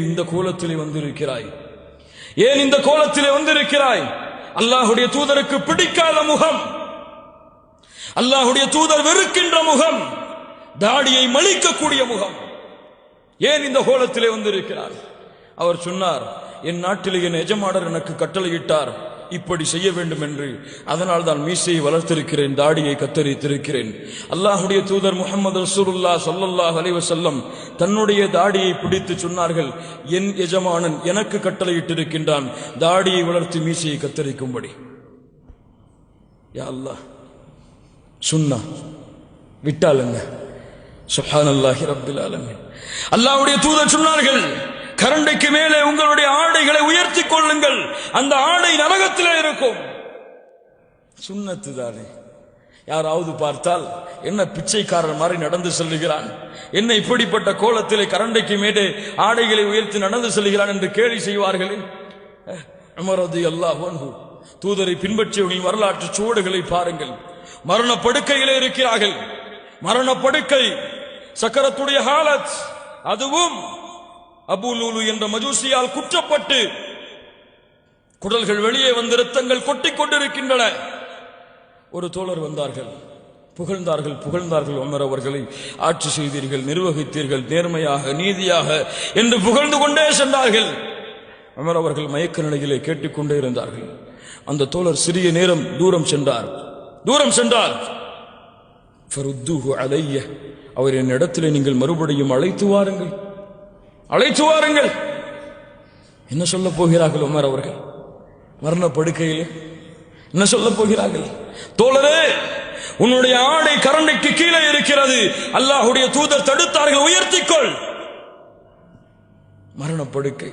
இந்த கோலத்திலே வந்திருக்கிறாய்? ஏன் இந்த கோலத்திலே வந்திருக்கிறாய்? அல்லாஹ்வுடைய தூதருக்கு பிடிக்காத முகம், அல்லாஹ்வுடைய தூதர் வெறுக்கின்ற முகம், தாடியை மலிக்கக்கூடிய முகம். ஏன் இந்த கோலத்திலே வந்திருக்கிறார்? அவர் சொன்னார், என் நாட்டிலே என் எஜமானர் எனக்கு கட்டளையிட்டார் இப்படி செய்ய வேண்டும் என்று. அதனால் தான் மீசையை வளர்த்திருக்கிறேன், தாடியை கத்தரித்திருக்கிறேன். அல்லாஹ்வுடைய தூதர் முஹம்மது ரசூலுல்லாஹ் ஸல்லல்லாஹு அலைஹி வஸல்லம் தன்னுடைய தாடியை பிடித்து சொன்னார்கள், என் எஜமானன் எனக்கு கட்டளையிட்டிருக்கின்றான் தாடியை வளர்த்து மீசையை கத்தரிக்கும்படி. யா அல்லாஹ், சுன்னா விட்டாலுங்க. சுப்ஹானல்லாஹி ரப்பில் ஆலமீன். அல்லாஹ்வுடைய தூதர் சொன்னார்கள், கரண்டைக்கு மேலே உங்களுடைய ஆடைகளை உயர்த்தி கொள்ளுங்கள், அந்த ஆடை நரகத்திலே இருக்கும். சுன்னத்து தானே. யாராவது பார்த்தால் என்ன பிச்சைக்காரர் மாதிரி நடந்து செல்லுகிறான், என்ன இப்படிப்பட்ட கோலத்திலே கரண்டைக்கு மேலே ஆடைகளை உயர்த்தி நடந்து செல்கிறான் என்று கேலி செய்வார்களே. உமர் ரலியல்லாஹு அன்ஹு தூதரை பின்பற்றியவர்களின் வரலாற்று சுவடுகளை பாருங்கள். மரண படுக்கையிலே இருக்கிறார்கள், மரணப்படுக்கை, சக்கரத்துடைய ஹாலத். அதுவும் அபூ லூலு என்ற மஜூசியால் குற்றப்பட்டு குடல்கள் வெளியே வந்து இரத்தங்கள் கொட்டிக் கொண்டிருக்கின்றன. ஒரு தோழர் வந்தார்கள், புகழ்ந்தார்கள் உமர் அவர்களை. ஆட்சி செய்தீர்கள், நிர்வகித்தீர்கள் நேர்மையாக, நீதியாக என்று புகழ்ந்து கொண்டே சென்றார்கள். உமர் அவர்கள் மயக்க நிலையிலே கேட்டுக்கொண்டே இருந்தார்கள். அந்த தோழர் சிறிய நேரம் தூரம் சென்றார். ஃபருத்தூஹு அலைய, அவர் என் இடத்திலே நீங்கள் மறுபடியும் அழைத்து வாருங்கள். என்ன சொல்ல போகிறார்கள் உமர் அவர்கள்? மரண படுக்கையிலே என்ன சொல்ல போகிறார்கள்? தோழரே, உன்னுடைய ஆடை கரண்டைக்கு கீழே இருக்கிறது, அல்லாஹ்வுடைய தூதர் தடுத்தார்கள், உயர்த்திக்கொள். மரண படுக்கை.